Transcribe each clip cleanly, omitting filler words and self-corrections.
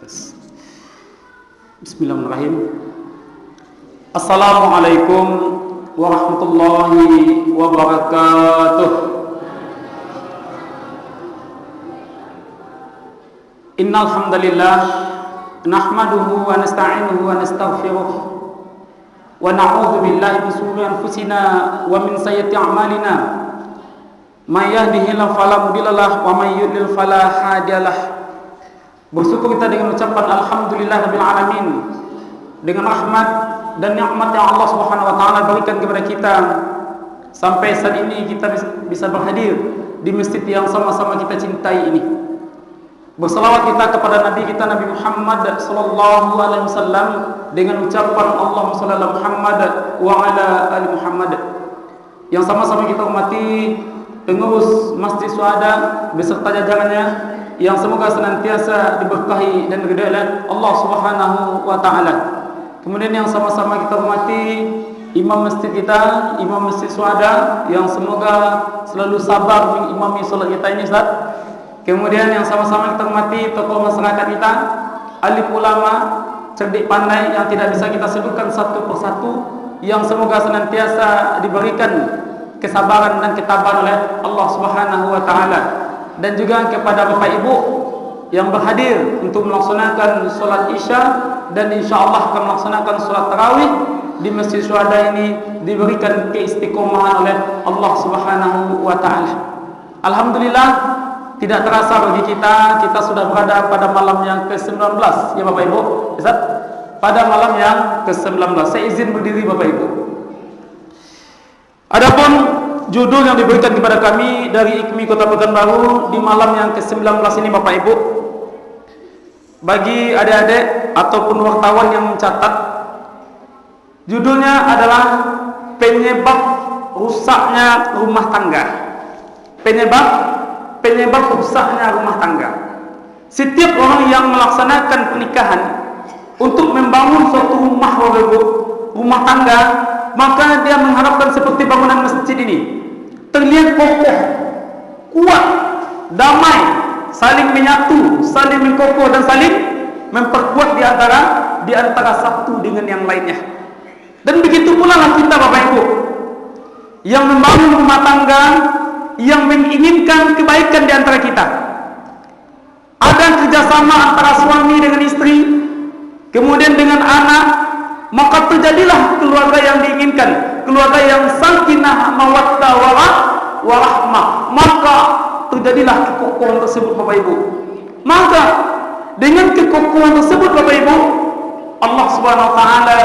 Bismillahirrahmanirrahim. Assalamualaikum warahmatullahi wabarakatuh. Innal hamdalillah nahmaduhu wa nasta'inuhu wa nastaghfiruh wa na'udzu billahi min shururi anfusina wa min sayyiati a'malina. May yahdihillahu fala mudhillalah wa may yudlil fala hadiyalah. Bersyukur kita dengan ucapan alhamdulillahirabbil alamin, dengan rahmat dan nikmat yang Allah Subhanahu wa taala berikan kepada kita sampai saat ini kita bisa berhadir di masjid yang sama-sama kita cintai ini. Berselawat kita kepada Nabi kita Nabi Muhammad sallallahu alaihi wasallam dengan ucapan Allahumma shalli ala Muhammad wa ala ali Muhammad. Yang sama-sama kita hormati pengurus Masjid Syuhada beserta jajarannya yang semoga senantiasa diberkahi dan diridhai oleh Allah Subhanahu wa taala. Kemudian yang sama-sama kita hormati imam masjid kita, imam Masjid Syuhada yang semoga selalu sabar mengimami salat kita ini, Ustaz. Kemudian yang sama-sama kita hormati tokoh masyarakat kita, alim ulama, cerdik pandai yang tidak bisa kita sebutkan satu persatu, yang semoga senantiasa diberikan kesabaran dan ketabahan oleh Allah Subhanahu wa taala. Dan juga kepada Bapak Ibu yang berhadir untuk melaksanakan sholat Isya dan insyaallah akan melaksanakan sholat tarawih di Masjid Syuhada ini, diberikan keistiqomahan oleh Allah Subhanahu wa taala. Alhamdulillah, tidak terasa bagi kita sudah berada pada malam yang ke-19 ya Bapak Ibu. Ustaz, pada malam yang ke-19 saya izin berdiri Bapak Ibu. Adapun judul yang diberikan kepada kami dari IKMI Kota Pekanbaru di malam yang ke-19 ini Bapak Ibu, bagi adik-adik ataupun wartawan yang mencatat, judulnya adalah penyebab rusaknya rumah tangga. Penyebab rusaknya rumah tangga. Setiap orang yang melaksanakan pernikahan untuk membangun suatu rumah rumah tangga, maka dia mengharapkan seperti bangunan masjid ini terlihat kokoh, kuat, damai, saling menyatu, saling mengkokoh dan saling memperkuat di antara satu dengan yang lainnya. Dan begitu pula lah kita Bapak Ibu yang membangun rumah tangga, yang menginginkan kebaikan di antara kita. Ada kerjasama antara suami dengan istri, kemudian dengan anak, maka terjadilah keluarga yang diinginkan, keluarga yang sakinah, mawaddah, warahmah. Maka terjadilah kekokohan tersebut Bapak Ibu. Maka dengan kekokohan tersebut Bapak Ibu, Allah Subhanahu wa taala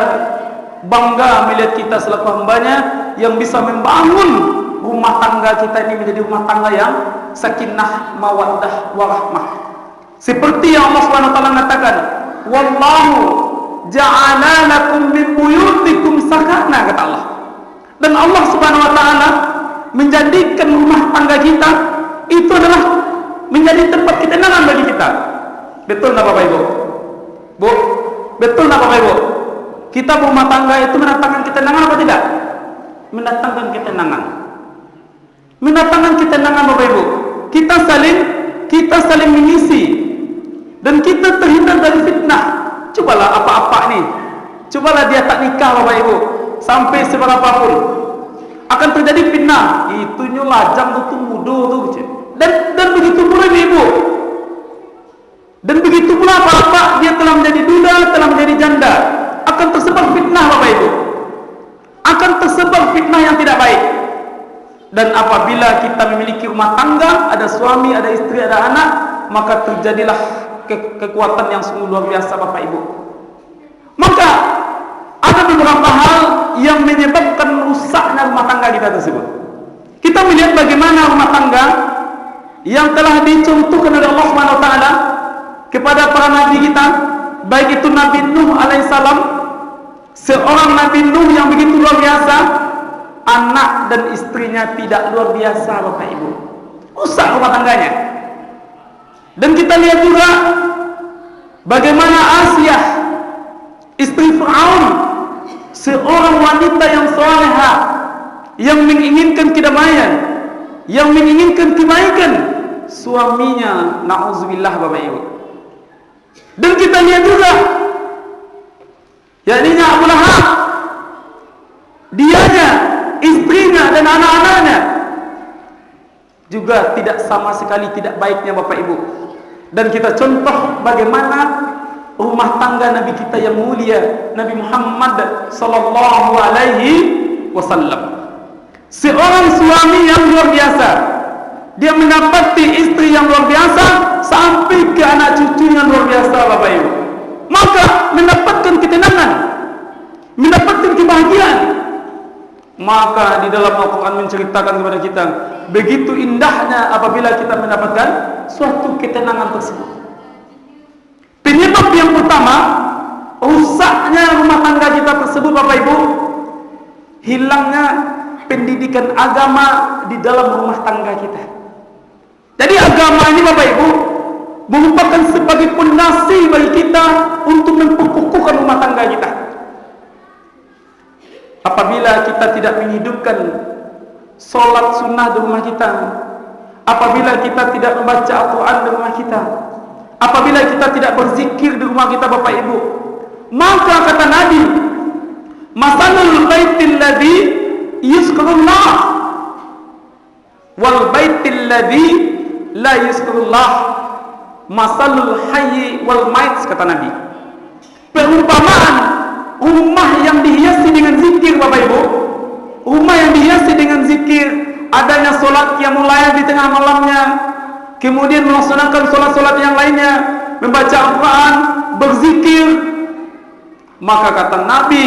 bangga melihat kita selaku hambanya yang bisa membangun rumah tangga kita ini menjadi rumah tangga yang sakinah, mawaddah, warahmah. Seperti yang Allah Subhanahu wa taala mengatakan, wallahu ja'ala lakum min buyutikum sakana, kata Allah. Dan Allah Subhanahu wa taala menjadikan rumah tangga kita itu adalah menjadi tempat ketenangan bagi kita. Betul enggak Bapak Ibu? Bu, betul enggak Bapak Ibu? Kita berumah tangga itu mendatangkan ketenangan apa tidak? Mendatangkan ketenangan. Mendatangkan ketenangan Bapak Ibu. Kita saling mengisi dan kita terhindar dari fitnah. Cobalah apa-apa nih, cobalah dia tak nikah Bapak Ibu, sampai seberapapun akan terjadi fitnah. Itu nyolajang tuh mudo tuh, dan begitu pula Ibu, dan begitu pula apa-apa dia telah menjadi duda, telah menjadi janda, akan tersebar fitnah Bapak Ibu, akan tersebar fitnah yang tidak baik. Dan apabila kita memiliki rumah tangga, ada suami, ada istri, ada anak, maka terjadilah kekuatan yang sungguh luar biasa Bapak Ibu. Maka ada beberapa hal yang menyebabkan rusaknya rumah tangga kita tersebut. Kita melihat bagaimana rumah tangga yang telah dicontohkan oleh Allah Subhanahu wa taala kepada para nabi kita, baik itu Nabi Nuh alaihissalam, seorang Nabi Nuh yang begitu luar biasa, anak dan istrinya tidak luar biasa Bapak Ibu. Rusak rumah tangganya. Dan kita lihat juga bagaimana Asia, istri Fir'aun, seorang wanita yang salehah, yang menginginkan kedamaian, yang menginginkan kebaikan, suaminya na'udzubillah Bapak Ibu Dan kita lihat juga, yakni Abu Lahab, dianya, istrinya dan anak-anaknya juga tidak sama sekali tidak baiknya Bapak Ibu. Dan kita contoh bagaimana rumah tangga Nabi kita yang mulia, Nabi Muhammad sallallahu alaihi wasallam. Seorang suami yang luar biasa, dia mendapati istri yang luar biasa sampai ke anak cucu yang luar biasa Bapak Ibu. Maka mendapatkan ketenangan, mendapatkan kebahagiaan. Maka di dalam Al-Quran menceritakan kepada kita, begitu indahnya apabila kita mendapatkan suatu ketenangan tersebut. Penyebab yang pertama, rusaknya rumah tangga kita tersebut Bapak Ibu, hilangnya pendidikan agama di dalam rumah tangga kita. Jadi agama ini Bapak Ibu merupakan sebagai pondasi bagi kita untuk memperkukuhkan rumah tangga kita. Apabila kita tidak menghidupkan solat sunnah di rumah kita, apabila kita tidak membaca Al-Quran di rumah kita, apabila kita tidak berzikir di rumah kita Bapak Ibu, maka kata Nabi, masalul baitil ladzi yuzkurullah wal baitil ladzi la yuzkurullah masalul hayyi wal mait, kata Nabi. Perumpamaan rumah yang dihiasi dengan zikir Bapak Ibu, rumah yang dihiasi dengan zikir, adanya solat qiyamul lail di tengah malamnya, kemudian melaksanakan solat-solat yang lainnya, membaca Al-Quran, berzikir, maka kata Nabi,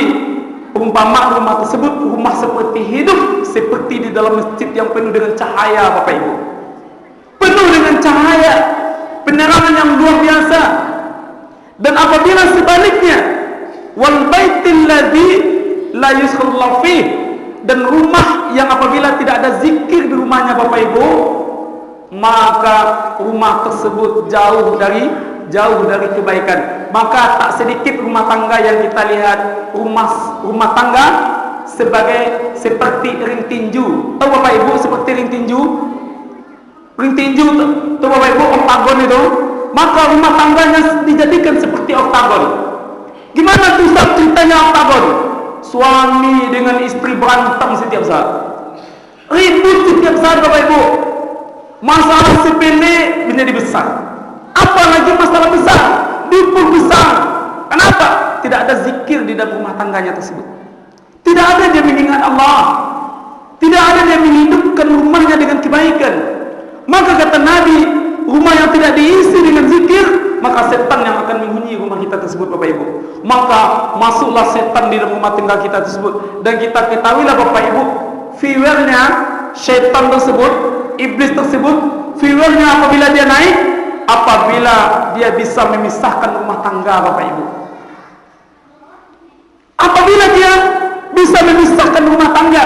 perumpamaan rumah tersebut rumah seperti hidup, seperti di dalam masjid yang penuh dengan cahaya Bapak Ibu, penuh dengan cahaya, penerangan yang luar biasa. Dan apabila sebaliknya, wal baitil ladzi la yuzkurullah fih, dan rumah yang apabila tidak ada zikir di rumahnya Bapak Ibu, maka rumah tersebut jauh dari kebaikan. Maka tak sedikit rumah tangga yang kita lihat rumah tangga seperti ring tinju. Tahu Bapak Ibu seperti ring tinju? Ring tinju tahu Bapak Ibu, oktagon itu. Maka rumah tangganya dijadikan seperti oktagon. Gimana tuh ceritanya oktagon? Suami dengan istri berantem setiap saat, ribut setiap saat Bapak Ibu. Masalah sepele menjadi besar, apalagi masalah besar diperbesar. Kenapa? Tidak ada zikir di dalam rumah tangganya tersebut. Tidak ada dia mengingat Allah, tidak ada dia menghidupkan rumahnya dengan kebaikan. Maka kata Nabi, rumah yang tidak diisi dengan zikir, maka setan yang akan menghuni rumah kita tersebut Bapak Ibu. Maka masuklah setan di dalam rumah tangga kita tersebut. Dan kita ketahuilah Bapak Ibu, viewernya setan tersebut, iblis tersebut, viewernya apabila dia naik, apabila dia bisa memisahkan rumah tangga Bapak Ibu, apabila dia bisa memisahkan rumah tangga,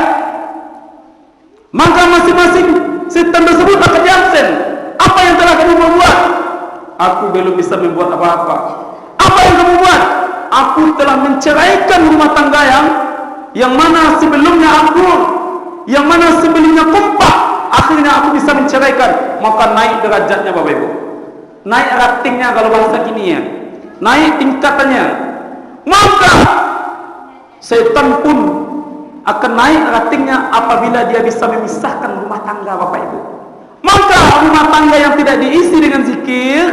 maka masing-masing setan tersebut akan diabsen. Apa yang telah kamu membuat? Aku belum bisa membuat apa-apa. Apa yang kamu buat? Aku telah menceraikan rumah tangga yang mana sebelumnya akur, yang mana sebelumnya kompak, akhirnya aku bisa menceraikan. Maka naik derajatnya Bapak Ibu, naik ratingnya kalau bahasa kini ya, naik tingkatannya. Maka setan pun akan naik ratingnya apabila dia bisa memisahkan rumah tangga Bapak Ibu. Maka rumah tangga yang tidak diisi dengan zikir,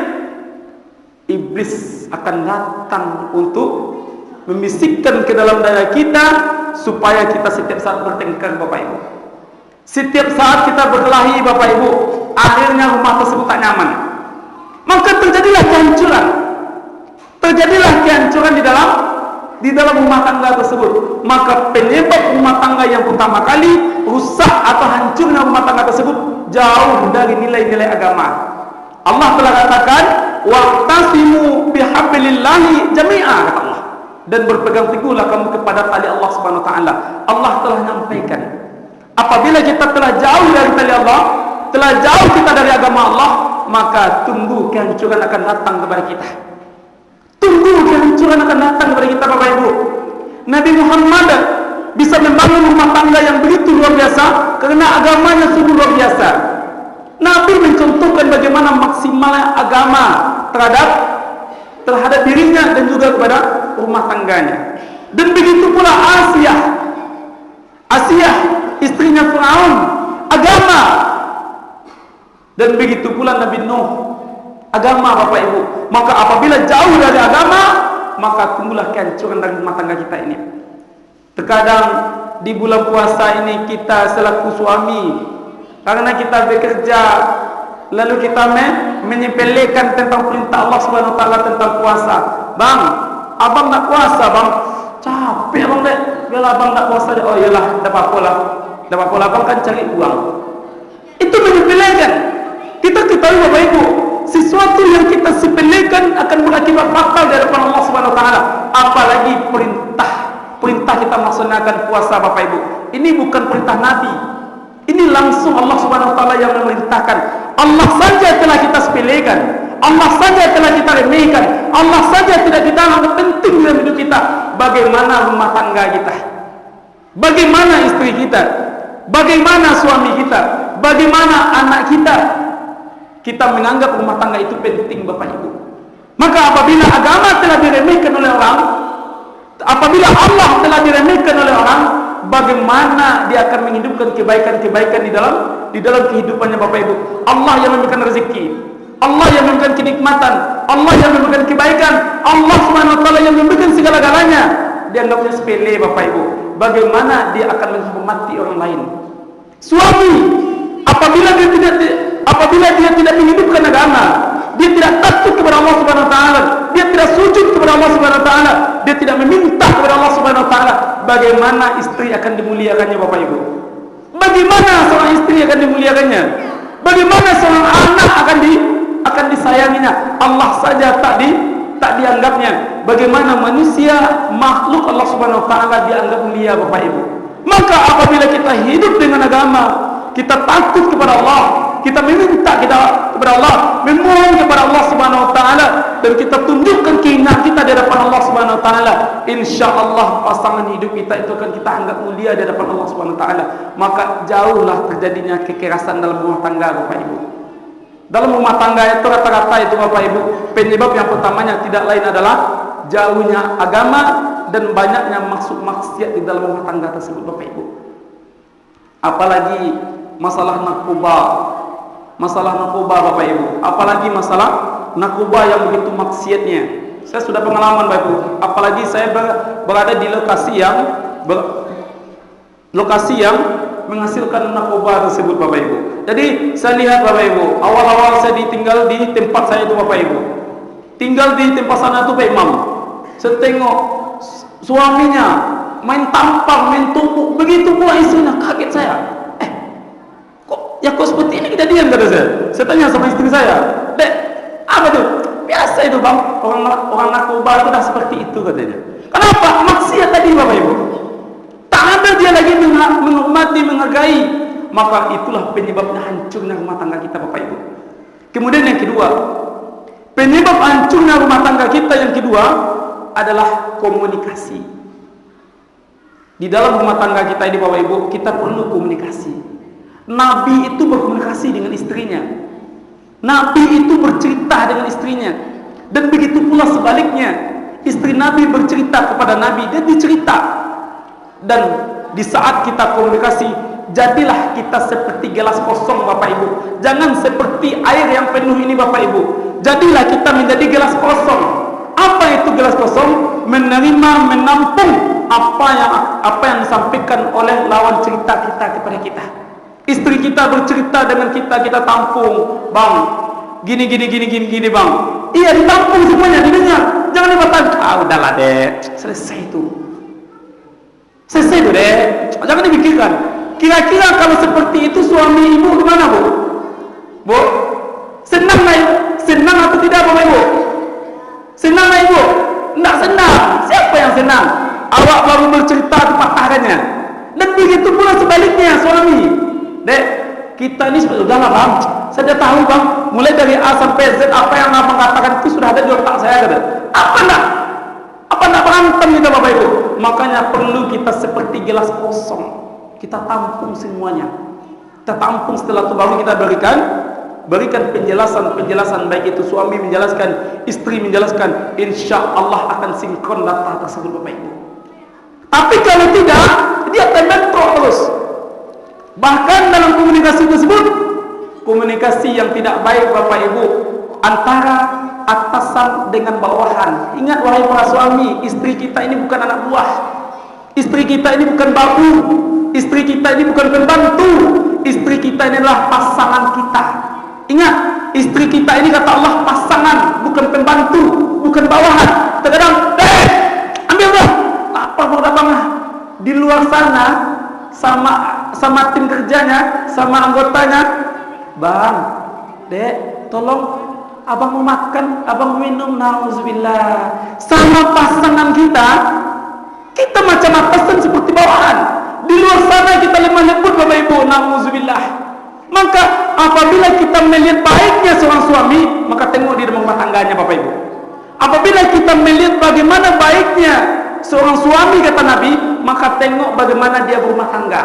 iblis akan datang untuk membisikkan ke dalam dada kita supaya kita setiap saat bertengkar Bapak Ibu. Setiap saat kita berkelahi Bapak Ibu, akhirnya rumah tersebut tak nyaman. Maka terjadilah kehancuran. Terjadilah kehancuran di dalam rumah tangga tersebut. Maka penyebab rumah tangga yang pertama kali rusak atau hancurnya rumah tangga tersebut jauh dari nilai-nilai agama. Allah telah katakan, wa'tasimu bihablillahi jami'a, kata Allah, dan berpegang teguhlah kamu kepada tali Allah Subhanahu wa taala. Allah telah menyampaikan, apabila kita telah jauh dari tali Allah, telah jauh kita dari agama Allah, maka tunggu kehancuran akan datang kepada kita. Tunggu kehancuran akan datang kepada kita Bapak Ibu. Nabi Muhammad bisa membangun rumah tangga yang begitu luar biasa karena agamanya sungguh luar biasa. Nabi mencontohkan bagaimana maksimalnya agama terhadap terhadap dirinya dan juga kepada rumah tangganya. Dan begitu pula Asiyah istrinya Firaun, agama. Dan begitu pula Nabi Nuh, agama Bapak Ibu. Maka apabila jauh dari agama, maka tunggulah kehancuran dari rumah tangga kita ini. Terkadang di bulan puasa ini kita selaku suami, karena kita bekerja, lalu kita menyepelekan tentang perintah Allah Subhanahu wa taala tentang puasa. Bang, abang nak puasa, bang. Capek bang dek. Yalah abang nak puasa dek. Oh yalah, tak apa-apa lah. Abang kan cari uang. Itu menyepelekan. Kita ketahui Bapak Ibu, sesuatu yang kita sepelekan akan berakibat fatal dari hadapan Allah Subhanahu wa taala. Apalagi perintah kita melaksanakan puasa Bapak Ibu. Ini bukan perintah Nabi. Ini langsung Allah Subhanahu wa taala yang memerintahkan. Allah saja telah kita sepelekan, Allah saja telah kita remehkan, Allah saja tidak kita anggap penting dalam hidup kita. Bagaimana rumah tangga kita? Bagaimana istri kita? Bagaimana suami kita? Bagaimana anak kita? Kita menganggap rumah tangga itu penting Bapak Ibu. Maka apabila agama telah diremehkan oleh orang, apabila Allah telah diremehkan oleh orang, bagaimana dia akan menghidupkan kebaikan-kebaikan di dalam kehidupannya Bapak Ibu? Allah yang memberikan rezeki, Allah yang memberikan kenikmatan, Allah yang memberikan kebaikan, Allah Subhanahu wa taala yang memberikan segala-galanya. Dianggapnya sepele Bapak Ibu. Bagaimana dia akan menghormati orang lain? Suami apabila dia tidak menghidupkan agama, dia tidak takut kepada Allah Subhanahu wa taala, dia tidak sujud kepada Allah Subhanahu wa taala, dia tidak meminta kepada Allah Subhanahu wa taala, bagaimana istri akan dimuliakannya Bapak Ibu? Bagaimana seorang istri akan dimuliakannya? Bagaimana seorang anak akan disayanginya? Allah saja tak dianggapnya. Bagaimana manusia, makhluk Allah Subhanahu wa taala dianggap mulia Bapak Ibu? Maka apabila kita hidup dengan agama, kita takut kepada Allah, kita meminta kepada Allah, memohon kepada Allah Subhanahu wa taala, dan kita tunjukkan keinginan kita di hadapan Allah Subhanahu wa taala, insyaallah pasangan hidup kita itu akan kita anggap mulia di hadapan Allah Subhanahu wa taala. Maka jauhlah terjadinya kekerasan dalam rumah tangga Bapak Ibu. Dalam rumah tangga itu rata-rata itu Bapak Ibu, penyebab yang pertamanya tidak lain adalah jauhnya agama dan banyaknya maksud-maksiat di dalam rumah tangga tersebut Bapak Ibu. Apalagi masalah narkoba Bapak Ibu, apalagi masalah narkoba yang begitu maksiatnya. Saya sudah pengalaman Bapak Ibu, apalagi saya berada di lokasi yang menghasilkan narkoba tersebut Bapak Ibu. Jadi saya lihat Bapak Ibu, awal-awal saya ditinggal di tempat saya itu Bapak Ibu, tinggal di tempat sana itu Pak Imam. Saya tengok suaminya main tampang, main tumpuk, begitu pula istrinya. Kaget saya, kok seperti ini kejadian, kata saya. Saya tanya sama istri saya, dek, apa tuh? Biasa itu bang, orang narkoba itu dah seperti itu katanya. Kenapa? Maksiat tadi Bapak Ibu. Tak ada dia lagi menghormati, menghargai. Maka itulah penyebabnya hancurnya rumah tangga kita Bapak Ibu. Kemudian yang kedua, penyebab hancurnya rumah tangga kita yang kedua adalah komunikasi. Di dalam rumah tangga kita ini Bapak Ibu, kita perlu komunikasi. Nabi itu berkomunikasi dengan istrinya, Nabi itu bercerita dengan istrinya, dan begitu pula sebaliknya, istri Nabi bercerita kepada Nabi, dia dicerita. Dan di saat kita komunikasi, jadilah kita seperti gelas kosong Bapak Ibu, jangan seperti air yang penuh ini Bapak Ibu. Jadilah kita menjadi gelas kosong. Apa itu gelas kosong? Menerima, menampung apa yang disampaikan oleh lawan cerita kita kepada kita. Istri kita bercerita dengan kita tampung, bang, gini bang. Iya, ditampung semuanya, didengar, jangan dibatalkan. Udahlah dek, selesai itu dek, jangan dipikirkan. Kira-kira kalau seperti itu suami ibu gimana bu? Senang atau tidak Bapak Ibu? Senang lah ibu? Tidak senang. Siapa yang senang? Awak baru bercerita dipatahkannya. Dan begitu pula sebaliknya suami. Dek, kita ini sudahlah bang, saya tahu bang, mulai dari A sampai Z apa yang abang katakan itu sudah ada di otak saya kata. Apa nak berantem kita Bapak Ibu? Makanya perlu kita seperti gelas kosong, kita tampung semuanya. Kita tampung, setelah itu baru kita berikan berikan penjelasan baik itu suami menjelaskan, istri menjelaskan, insya Allah akan sinkron data tersebut Bapak Ibu. Tapi kalau tidak, dia terbentrok terus. Bahkan dalam komunikasi tersebut, komunikasi yang tidak baik Bapak Ibu, antara atasan dengan bawahan. Ingat wahai para suami, istri kita ini bukan anak buah, istri kita ini bukan babu, istri kita ini bukan pembantu, istri kita ini adalah pasangan kita. Ingat, istri kita ini kata Allah pasangan, bukan pembantu, bukan bawahan. Terkadang, ambil bang, apa bang, di luar sana sama tim kerjanya, sama anggotanya, bang, dek, tolong abang mau makan, abang mau minum, nauzubillah. Sama pasangan kita macam atasan seperti bawahan. Di luar sana kita lemah lembut Bapak Ibu, nauzubillah. Maka apabila kita melihat baiknya seorang suami, maka tengok di rumah tangganya Bapak Ibu. Apabila kita melihat bagaimana baiknya seorang suami kata Nabi, maka tengok bagaimana dia berumah tangga.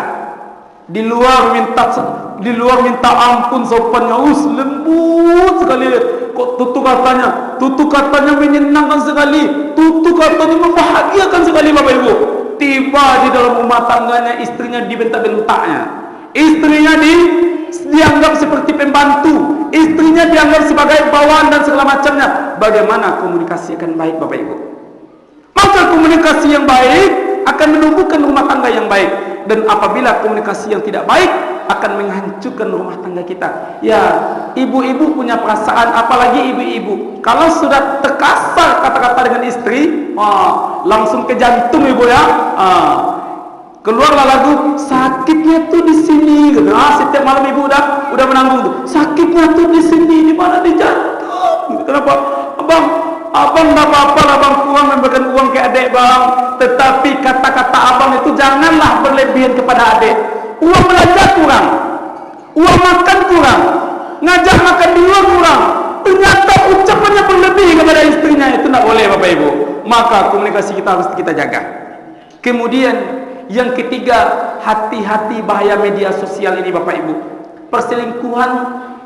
Di luar minta ampun sopannya, lembut sekali. Kok tutu katanya menyenangkan sekali, tutu katanya membahagiakan sekali Bapak Ibu. Tiba di dalam rumah tangganya, istrinya dibentak-bentaknya, istrinya dianggap seperti pembantu, istrinya dianggap sebagai bawahan dan segala macamnya. Bagaimana komunikasi akan baik Bapak Ibu? Maka komunikasi yang baik akan menumbuhkan rumah tangga yang baik. Dan apabila komunikasi yang tidak baik akan menghancurkan rumah tangga kita. Ya, ibu-ibu punya perasaan, apalagi ibu-ibu. Kalau sudah terkasar kata-kata dengan istri, langsung ke jantung ibu ya. Keluarlah lagu sakitnya tuh di sini. Setiap malam ibu udah menanggung tuh. Sakitnya tuh di sini, di mana, di jantung. Kenapa? Abang nggak apa-apa lah bang, kurang memberikan uang ke adik bang. Tetapi kata-kata abang itu janganlah berlebihan kepada adik. Uang belanja kurang, uang makan kurang, ngajak makan di luar kurang. Ternyata ucapannya berlebih kepada istrinya, itu tidak boleh Bapak Ibu. Maka komunikasi kita harus kita jaga. Kemudian yang ketiga, hati-hati bahaya media sosial ini Bapak Ibu. Perselingkuhan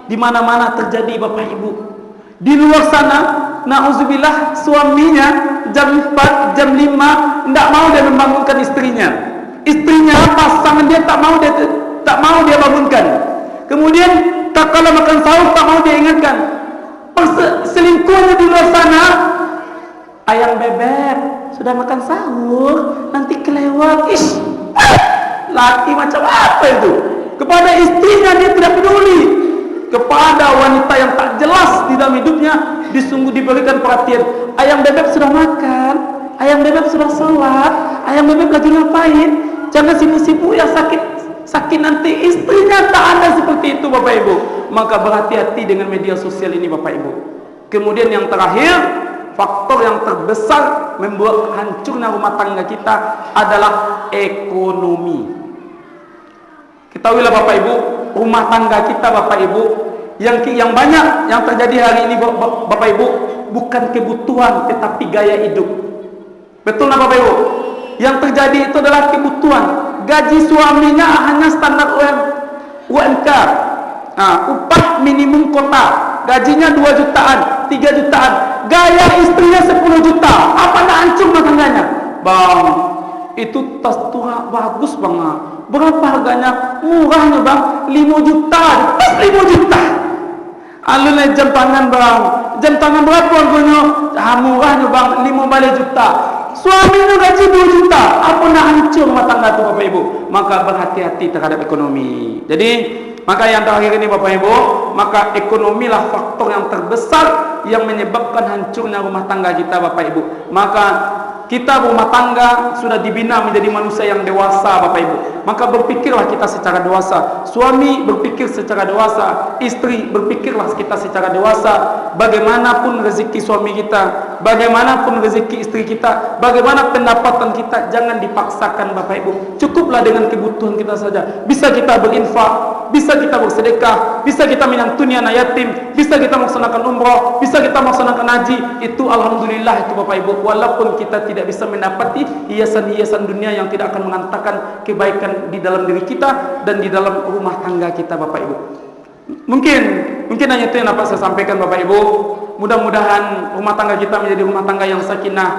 di mana-mana terjadi Bapak Ibu. Di luar sana, nauzubillah, suaminya jam 4, jam 5 tidak mau dia membangunkan istrinya. Istrinya, pasangan dia tak mau dia bangunkan. Kemudian tak kala makan sahur tak mau dia ingatkan. Selingkuhnya di luar sana, ayang bebek sudah makan sahur, nanti kelewat. Laki macam apa itu? Kepada istrinya dia tidak peduli. Kepada wanita yang tak jelas di dalam hidupnya disungguh diberikan perhatian. Ayam bebek sudah makan, ayam bebek sudah sholat, ayam bebek lagi ngapain? Jangan sibuk-sibuk ya, sakit nanti. Istrinya tak ada seperti itu Bapak Ibu. Maka berhati-hati dengan media sosial ini Bapak Ibu. Kemudian yang terakhir, faktor yang terbesar membuat hancurnya rumah tangga kita adalah ekonomi. Ketahuilah Bapak Ibu, rumah tangga kita Bapak Ibu, yang banyak yang terjadi hari ini Bapak Ibu, bukan kebutuhan tetapi gaya hidup. Betul nggak Bapak Ibu? Yang terjadi itu adalah kebutuhan. Gaji suaminya hanya standar UMK, upah minimum kota, gajinya 2 jutaan, 3 jutaan, gaya istrinya 10 juta. Apa nak hancur rumah tangganya? Bang, itu tas tua bagus bang. Berapa harganya? Murahnya bang, 5 juta. Tas 5 juta. Alunnya jam tangan bang, jam tangan berapa harganya? Murahnya bang, 5 balik juta. Suaminya gaji 2 juta. Apa nak hancur rumah tangga itu Bapak Ibu? Maka berhati-hati terhadap ekonomi. Jadi maka yang terakhir ini Bapak Ibu, maka ekonomilah faktor yang terbesar yang menyebabkan hancurnya rumah tangga kita Bapak Ibu. Maka kita rumah tangga sudah dibina menjadi manusia yang dewasa Bapak Ibu. Maka berpikirlah kita secara dewasa. Suami berpikir secara dewasa, istri berpikirlah kita secara dewasa. Bagaimanapun rezeki suami kita, bagaimanapun rezeki istri kita, bagaimana pendapatan kita, jangan dipaksakan Bapak Ibu. Cukuplah dengan kebutuhan kita saja. Bisa kita berinfak, bisa kita bersedekah, bisa kita menyantuni anak yatim, bisa kita melaksanakan umrah, bisa kita melaksanakan haji. Itu alhamdulillah itu Bapak Ibu. Walaupun kita tidak bisa mendapati hiasan-hiasan dunia yang tidak akan mengantarkan kebaikan di dalam diri kita dan di dalam rumah tangga kita Bapak Ibu. Mungkin hanya itu yang dapat saya sampaikan Bapak Ibu. Mudah-mudahan rumah tangga kita menjadi rumah tangga yang sakinah,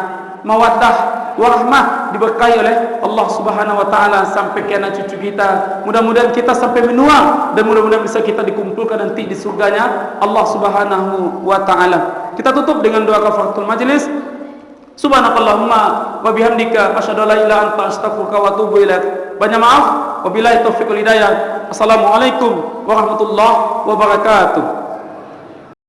mawaddah, warahmah, diberkahi oleh Allah Subhanahu wa taala sampai ke anak cucu kita. Mudah-mudahan kita sampai menua dan mudah-mudahan bisa kita dikumpulkan nanti di surganya Allah Subhanahu wa taala. Kita tutup dengan doa kafaratul majlis. Subhanakallahumma wa bihamdika asyhadu an la ilaha illa anta astaghfiruka wa atubu ilaik. Banyak maaf, wabillahi taufiq wal hidayah. Assalamualaikum warahmatullahi wabarakatuh.